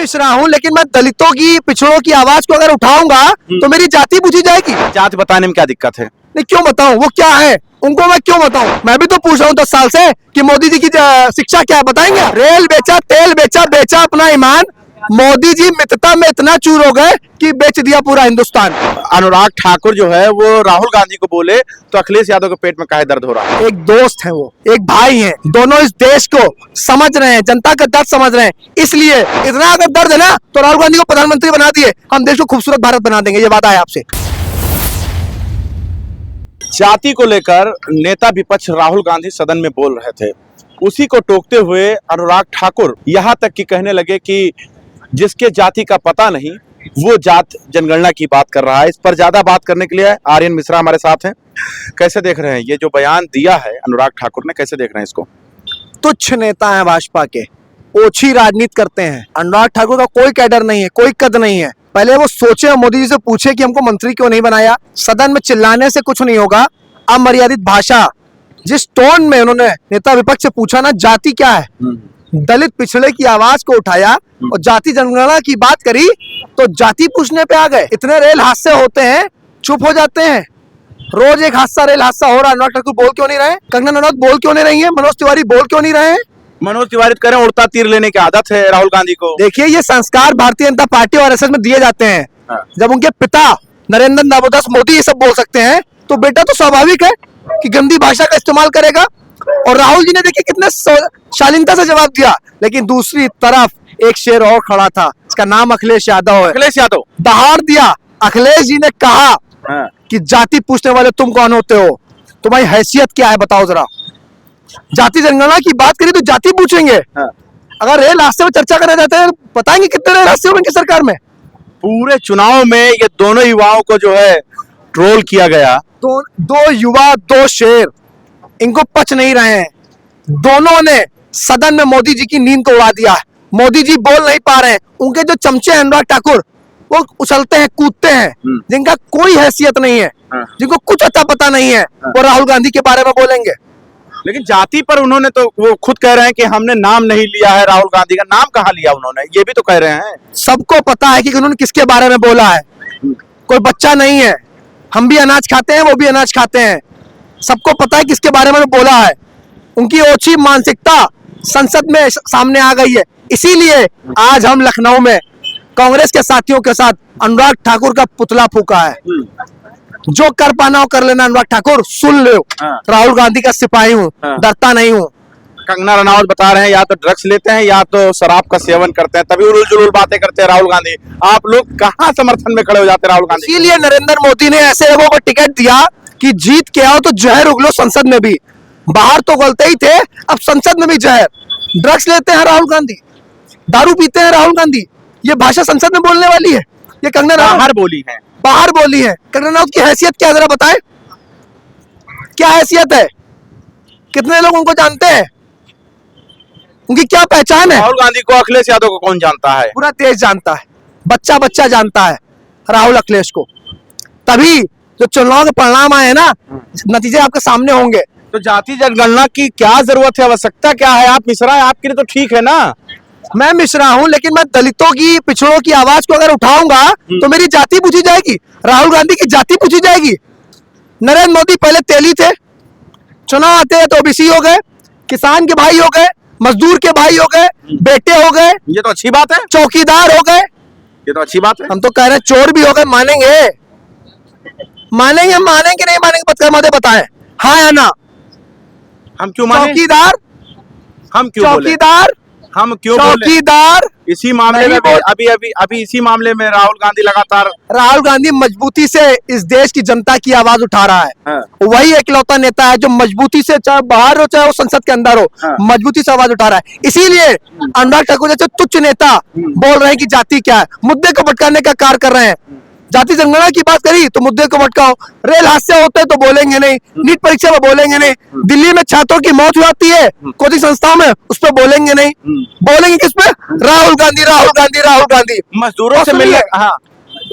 मिश्रा हूँ, लेकिन मैं दलितों की, पिछड़ों की आवाज को अगर उठाऊंगा तो मेरी जाति पूछी जाएगी। जात बताने में क्या दिक्कत है? नहीं, क्यों बताऊं? वो क्या है उनको मैं क्यों बताऊं? मैं भी तो पूछ रहा हूँ 10 साल से कि मोदी जी की शिक्षा क्या है, बताएंगे? रेल बेचा, तेल बेचा, बेचा अपना ईमान। मोदी जी मित्रता में इतना चूर हो गए कि बेच दिया पूरा हिंदुस्तान। अनुराग ठाकुर जो है वो राहुल गांधी को बोले तो अखिलेश यादव के पेट में काहे दर्द हो रहा है? एक दोस्त है, वो एक भाई है, दोनों इस देश को समझ रहे हैं, जनता का दर्द समझ रहे हैं। इसलिए इतना अगर दर्द है ना तो राहुल गांधी को प्रधानमंत्री बना दिए, हम देश को खूबसूरत भारत बना देंगे, ये वादा है आपसे। जाति को लेकर नेता विपक्ष राहुल गांधी सदन में बोल रहे थे, उसी को टोकते हुए अनुराग ठाकुर यहाँ तक कि कहने लगे कि जिसके जाति का पता नहीं वो जात जनगणना की बात कर रहा है। इस पर ज्यादा बात करने के लिए आर्यन मिश्रा हमारे साथ हैं। कैसे देख रहे हैं ये जो बयान दिया है अनुराग ठाकुर ने, कैसे देख रहे हैं इसको? तुच्छ नेता है भाजपा के, ओछी राजनीति करते हैं। अनुराग ठाकुर का कोई कैडर नहीं है, कोई कद नहीं है। पहले वो सोचे और मोदी जी से पूछे कि हमको मंत्री क्यों नहीं बनाया। सदन में चिल्लाने से कुछ नहीं होगा। अमर्यादित भाषा, जिस टोन में उन्होंने नेता विपक्ष से पूछा ना जाति क्या है, दलित पिछड़े की आवाज को उठाया और जाति जनगणना की बात करी तो जाति पूछने पे आ गए। इतने रेल हादसे होते हैं, चुप हो जाते हैं। रोज एक हादसा, रेल हादसा हो रहा है, अनुराग ठाकुर बोल क्यों नहीं रहे? कंगना रनौत बोल क्यों नहीं रही है? मनोज तिवारी बोल क्यों नहीं रहे हैं? मनोज तिवारी कह रहे हैं उड़ता तीर लेने की आदत है राहुल गांधी को। देखिए, ये संस्कार भारतीय जनता पार्टी और आरएसएस में दिए जाते हैं। हाँ। जब उनके पिता नरेंद्र दामोदर मोदी ये सब बोल सकते हैं तो बेटा तो स्वाभाविक है कि गंदी भाषा का इस्तेमाल करेगा। और राहुल जी ने देखिए कितने शालीनता से जवाब दिया। लेकिन दूसरी तरफ एक शेर और खड़ा था, इसका नाम अखिलेश यादव है। अखिलेश यादव दहाड़ दिया। अखिलेश जी ने कहा हाँ। कि जाति पूछने वाले तुम कौन होते हो? तुम्हारी हैसियत क्या है, बताओ जरा। जाति जनगणना की बात करी तो जाति पूछेंगे। हाँ। अगर रेल हादसे में चर्चा करने जाते हैं, बताएंगे कितने रेल हादसे हुए इनकी सरकार में? पूरे चुनाव में ये दोनों युवाओं को जो है ट्रोल किया गया। दो युवा, दो शेर, इनको पच नहीं रहे हैं। दोनों ने सदन में मोदी जी की नींद को उड़ा दिया है। मोदी जी बोल नहीं पा रहे हैं। उनके जो चमचे हैं अनुराग ठाकुर, वो उछलते हैं, कूदते हैं, जिनका कोई हैसियत नहीं है, जिनको कुछ अता पता नहीं है, वो राहुल गांधी के बारे में बोलेंगे। लेकिन जाति पर उन्होंने तो वो खुद कह रहे हैं कि हमने नाम नहीं लिया है राहुल गांधी का। नाम कहाँ लिया उन्होंने, ये भी तो कह रहे हैं। सबको पता है कि उन्होंने किसके बारे में बोला है। कोई बच्चा नहीं है। हम भी अनाज खाते हैं, वो भी अनाज खाते हैं। सबको पता है किसके बारे में बोला है। उनकी ओछी मानसिकता संसद में सामने आ गई है। इसीलिए आज हम लखनऊ में कांग्रेस के साथियों के साथ अनुराग ठाकुर का पुतला फूका है। जो कर पाना हो कर लेना अनुराग ठाकुर, सुन लो। हाँ। राहुल गांधी का सिपाही हूँ। हाँ। डरता नहीं हूँ। कंगना रनौत बता रहे हैं या तो ड्रग्स लेते हैं या तो शराब का सेवन करते हैं, तभी उलझुल जुलूल बातें करते हैं राहुल गांधी। आप लोग कहाँ समर्थन में खड़े हो जाते हैं राहुल गांधी? इसीलिए नरेंद्र मोदी ने ऐसे लोगों को टिकट दिया कि जीत के आओ तो जहर उगलो संसद में भी। बाहर तो गलते ही थे, अब संसद में भी जहर। ड्रग्स लेते हैं राहुल गांधी, दारू पीते हैं राहुल गांधी। ये भाषा संसद में बोलने वाली है? ये कंगना बाहर बोली है, बाहर बोली है। कंगना रनौत की हैसियत क्या, जरा बताएं, क्या हैसियत है? कितने लोग उनको जानते हैं? उनकी क्या पहचान है? राहुल गांधी को, अखिलेश यादव को कौन जानता है? पूरा देश जानता है, बच्चा बच्चा जानता है राहुल अखिलेश को। तभी जो चुनाव के परिणाम आए ना, नतीजे आपके सामने होंगे। तो जाति जनगणना की क्या जरूरत है, आवश्यकता क्या है? आप मिश्रा है, आपके लिए तो ठीक है ना। मैं मिश्रा हूं, लेकिन मैं दलितों की, पिछड़ों की आवाज को अगर उठाऊंगा तो मेरी जाति पूछी जाएगी। राहुल गांधी की जाति पूछी जाएगी। नरेंद्र मोदी पहले तेली थे, चुनाव आते हैं तो ओबीसी हो गए, किसान के भाई हो गए, मजदूर के भाई हो गए, बेटे हो गए। ये तो अच्छी बात है। चौकीदार हो गए। ये तो अच्छी बात है। हम तो कह रहे हैं चोर भी हो गए। मानेंगे? मानेंगे, मानेंगे नहीं मानेंगे? मत बताएं, हाँ या ना? हम क्यों माने? चौकीदार, हम क्यों बोले? चौकीदार, हम क्यों बोले? चौकीदार। इसी मामले में अभी इसी मामले में राहुल गांधी लगातार, राहुल गांधी मजबूती से इस देश की जनता की आवाज उठा रहा है। हाँ। वही एकलौता नेता है जो मजबूती से, चाहे बाहर हो चाहे वो संसद के अंदर हो, हाँ। मजबूती से आवाज उठा रहा है। इसीलिए अनुराग ठाकुर जैसे तुच्छ नेता बोल रहे हैं कि जाति क्या है, मुद्दे को भटकाने का कार्य कर रहे हैं। जाति जनगणना की बात करी तो मुद्दे को भटकाओ। रेल हादसे होते हैं तो बोलेंगे नहीं, नीट परीक्षा में बोलेंगे नहीं, दिल्ली में छात्रों की मौत हो जाती है कोचिंग संस्थाओं में, उस पर बोलेंगे नहीं। बोलेंगे किस पे? राहुल गांधी, राहुल गांधी, राहुल गांधी। मजदूरों से मिलने। हाँ।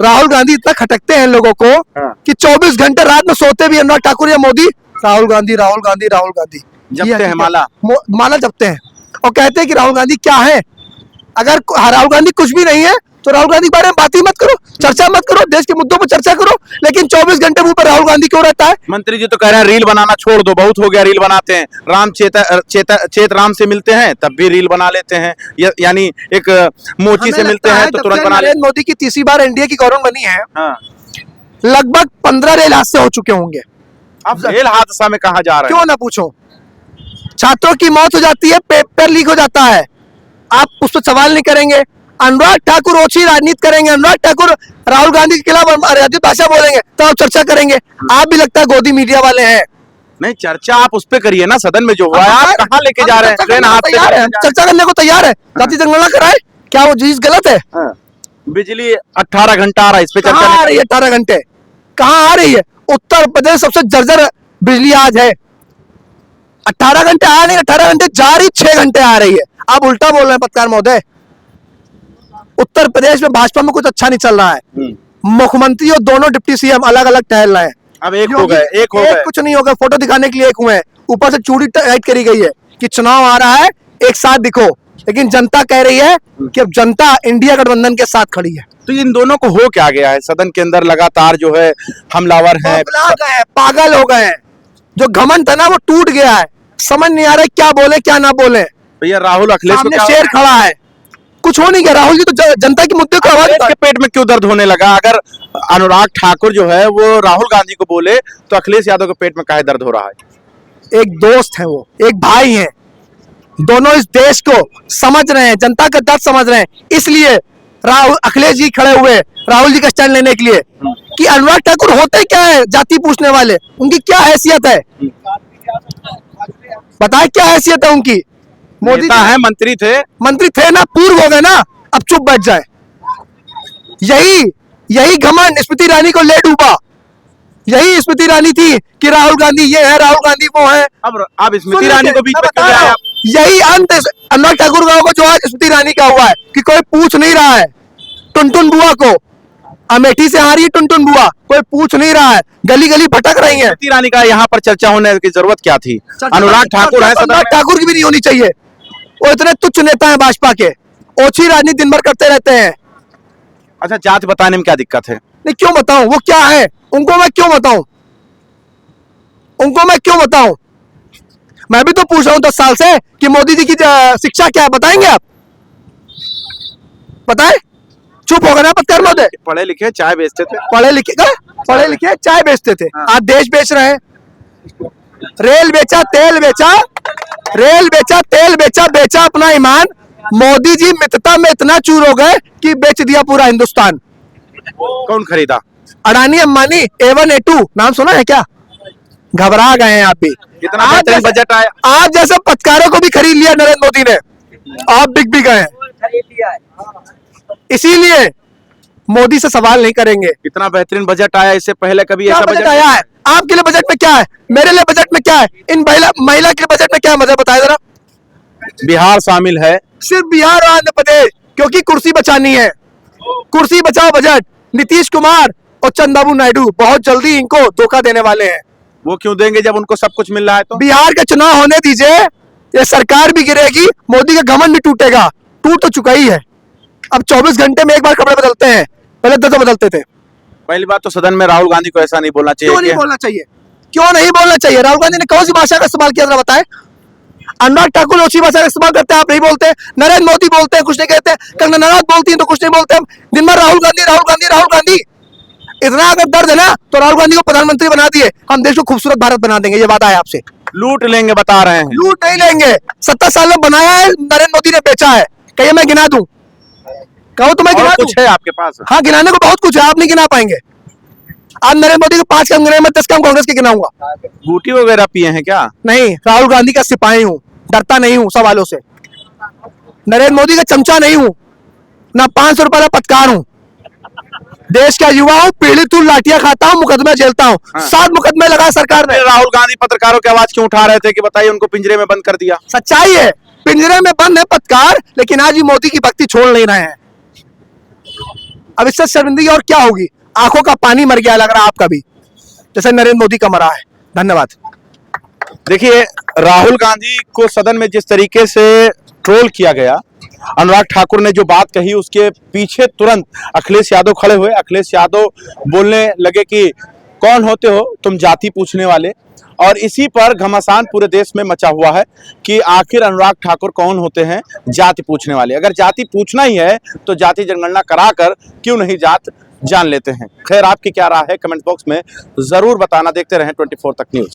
राहुल गांधी इतना खटकते हैं लोगों को कि 24 घंटे रात में सोते भी अनुराग ठाकुर या मोदी राहुल गांधी, राहुल गांधी, राहुल गांधी जपते हैं, माला जपते हैं और कहते हैं कि राहुल गांधी क्या है। अगर राहुल गांधी कुछ भी नहीं है तो राहुल गांधी के बारे में बात ही मत करो, चर्चा मत करो, देश के मुद्दों पर चर्चा करो। लेकिन 24 घंटे मुंह पर राहुल गांधी क्यों रहता है? मंत्री जी तो कह रहे हैं रील बनाना छोड़ दो, बहुत हो गया रील बनाते हैं, राम चेत राम से मिलते हैं तब भी रील बना लेते हैं, यानी एक मोची से हमें मिलते लगता हैं है तो जब तुरंत से बना लेते नरेंद्र मोदी की तीसरी बार एनडीए की गवर्नमेंट बनी है, हैं। लगभग 15 रेल हादसे हो चुके होंगे। अब रेल हादसा में कहा जा रहे क्यों ना पूछो, छात्रों की मौत हो जाती है, पेपर लीक हो जाता है, आप उस पर सवाल नहीं करेंगे। अनुराग ठाकुर ओछी राजनीति करेंगे, अनुराग ठाकुर राहुल गांधी के खिलाफ अराजक भाषा बोलेंगे तो आप चर्चा करेंगे। आप भी लगता है गोदी मीडिया वाले हैं। नहीं, चर्चा आप उस पे करिए ना, सदन में जो हुआ है आप कहाँ लेके जा रहे हैं? ट्रेन हादसे तैयार है, चर्चा करने को तैयार है। जाति जनगणना कराए, क्या वो चीज गलत है? बिजली 18 घंटा आ रहा है, इस पे चर्चा कहाँ आ नहीं। रही है 18 घंटे? कहाँ आ रही है? उत्तर प्रदेश सबसे जर्जर बिजली आज है। 18 घंटे आ नहीं, 18 घंटे जा रही, 6 घंटे आ रही है। आप उल्टा बोल रहे हैं पत्रकार महोदय। उत्तर प्रदेश में भाजपा में कुछ अच्छा नहीं चल रहा है। मुख्यमंत्री और दोनों डिप्टी सीएम अलग अलग टहल रहे हैं। अब एक हो गए, एक हो गए। कुछ नहीं होगा, फोटो दिखाने के लिए एक हुए हैं, ऊपर से चूड़ी टाइट करी गई है कि चुनाव आ रहा है, एक साथ दिखो। लेकिन जनता कह रही है कि अब जनता इंडिया गठबंधन के साथ खड़ी है। तो इन दोनों को हो क्या गया है? सदन के अंदर लगातार जो है हमलावर है, बौखला गए हैं, पागल हो गए हैं। जो घमंड था ना वो टूट गया है, समझ नहीं आ रहा है क्या बोले क्या ना बोले। भैया राहुल अखिलेश को सामने क्या शेर खड़ा है, कुछ हो नहीं गया। राहुल जी तो जनता के मुद्दे को आवाज अखिलेश के पेट में क्यों दर्द होने लगा? अगर अनुराग ठाकुर जो है वो राहुल गांधी को बोले तो अखिलेश यादव के पेट में काहे दर्द हो रहा है? एक दोस्त है, वो एक भाई हैं, दोनों इस देश को समझ रहे हैं, जनता का दर्द समझ रहे हैं। इसलिए राहुल अखिलेश जी खड़े हुए राहुल जी का स्टैंड लेने के लिए कि अनुराग ठाकुर होते क्या है जाति पूछने वाले, उनकी क्या हैसियत है, बताए क्या हैसियत है उनकी। मोदी नेता है, मंत्री थे ना, पूर्व हो गए ना, अब चुप बैठ जाए। यही घमंड स्मृति ईरानी को ले डूबा। यही स्मृति ईरानी थी कि राहुल गांधी ये है, राहुल गांधी वो है। अब स्मृति ईरानी को बीच में क्यों ले आए आप? यही अंत अनुराग ठाकुर का जो आज स्मृति ईरानी का हुआ है कि कोई पूछ नहीं रहा है टुनटुन बुआ को। अमेठी से आ रही है टुनटुन बुआ, कोई पूछ नहीं रहा है, गली गली भटक रही है। स्मृति ईरानी का यहाँ पर चर्चा होने की जरूरत क्या थी? अनुराग ठाकुर है, अनुराग ठाकुर की भी नहीं होनी चाहिए। वो इतने तुच्छ नेता है भाजपा के, ओछी राजनीति दिन भर करते रहते हैं। अच्छा, जात बताने में क्या दिक्कत है? नहीं, क्यों बताऊं, वो क्या है, उनको मैं क्यों बताऊं, उनको मैं क्यों बताऊं? मैं भी तो पूछ रहा हूं 10 साल से कि मोदी जी की शिक्षा क्या है, बताएंगे आप? बताएं? चुप हो गए ना पत्रकार महोदय। पढ़े लिखे चाय बेचते थे, पढ़े लिखे चाय बेचते थे, आज देश बेच रहे हैं। रेल बेचा, तेल बेचा, रेल बेचा, तेल बेचा, बेचा अपना ईमान। मोदी जी मित्रता में इतना चूर हो गए कि बेच दिया पूरा हिंदुस्तान। कौन खरीदा? अडानी अंबानी, A1 A2 नाम सुना है क्या? घबरा गए हैं आप भी। कितना बेहतरीन बजट आया। आज जैसे पत्रकारों को भी खरीद लिया नरेंद्र मोदी ने, आप बिक भी गए। इसीलिए मोदी से सवाल नहीं करेंगे। कितना बेहतरीन बजट आया, इससे पहले कभी क्या ऐसा बजट बजट आया है? आपके लिए बजट में क्या है, मेरे लिए बजट में क्या है, इन महिला के बजट में क्या है, मुझे बताए जरा। बिहार शामिल है, सिर्फ बिहार और आंध्र प्रदेश, क्योंकि कुर्सी बचानी है। कुर्सी बचाओ बजट। नीतीश कुमार और चंद्रबाबू नायडू बहुत जल्दी इनको धोखा देने वाले हैं। वो क्यों देंगे जब उनको सब कुछ मिल रहा है? तो बिहार का चुनाव होने दीजिए, ये सरकार भी गिरेगी, मोदी का घमंड भी टूटेगा। टूट तो चुका ही है। अब 24 घंटे में एक बार कपड़े बदलते हैं, पहले तो बदलते थे। पहली बात तो सदन में राहुल गांधी को ऐसा नहीं बोलना चाहिए। क्यों नहीं बोलना चाहिए? क्यों नहीं बोलना चाहिए? राहुल गांधी ने कौन सी भाषा का इस्तेमाल किया, जरा बताएं। अनुराग ठाकुर उसी भाषा का इस्तेमाल करते हैं, आप नहीं बोलते। नरेंद्र मोदी बोलते हैं, कुछ नहीं कहते। कंगना रनौत बोलती हैं तो कुछ नहीं बोलते। दिन भर राहुल गांधी, राहुल गांधी, राहुल गांधी। इतना अगर दर्द है ना तो राहुल गांधी को प्रधानमंत्री बना दिए, हम देश को खूबसूरत भारत बना देंगे, ये वादा है आपसे। लूट लेंगे बता रहे हैं। लूट नहीं लेंगे। 70 साल में बनाया है, नरेंद्र मोदी ने बेचा है। कहिए मैं गिना दूं, कहो तो मैं गिना दूं। कुछ है आपके पास? हाँ, गिनाने को बहुत कुछ है, आप नहीं गिना पाएंगे। आज नरेंद्र मोदी के 5 काम गिनाए, मैं 10 काम कांग्रेस के गिनाऊंगा। बूटी वगैरह पिए हैं क्या? नहीं, राहुल गांधी का सिपाही हूं, डरता नहीं हूं सवालों से। नरेंद्र मोदी का चमचा नहीं हूं, ना 500 रुपए का पत्रकार हूं। देश का युवा हूं, पीड़ित हूं, लाठियां खाता हूं, मुकदमे झेलता हूं। 7 मुकदमे लगाए सरकार ने। राहुल गांधी पत्रकारों की आवाज क्यों उठा रहे थे कि बताइए उनको पिंजरे में बंद कर दिया? सच्चाई है, पिंजरे में बंद है पत्रकार, लेकिन आज भी मोदी की भक्ति छोड़ नहीं रहे हैं। अब इससे शर्मिंदगी और क्या होगी? आंखों का पानी मर गया लग रहा है आपका भी, जैसे नरेंद्र मोदी का मरा है। धन्यवाद। देखिए, राहुल गांधी को सदन में जिस तरीके से ट्रोल किया गया, अनुराग ठाकुर ने जो बात कही उसके पीछे तुरंत अखिलेश यादव खड़े हुए। अखिलेश यादव बोलने लगे कि कौन होते हो तुम जाति पूछने वाले, और इसी पर घमासान पूरे देश में मचा हुआ है कि आखिर अनुराग ठाकुर कौन होते हैं जाति पूछने वाले। अगर जाति पूछना ही है तो जाति जनगणना कराकर क्यों नहीं जात जान लेते हैं। खैर, आपकी क्या राय है कमेंट बॉक्स में जरूर बताना। देखते रहें 24 तक न्यूज।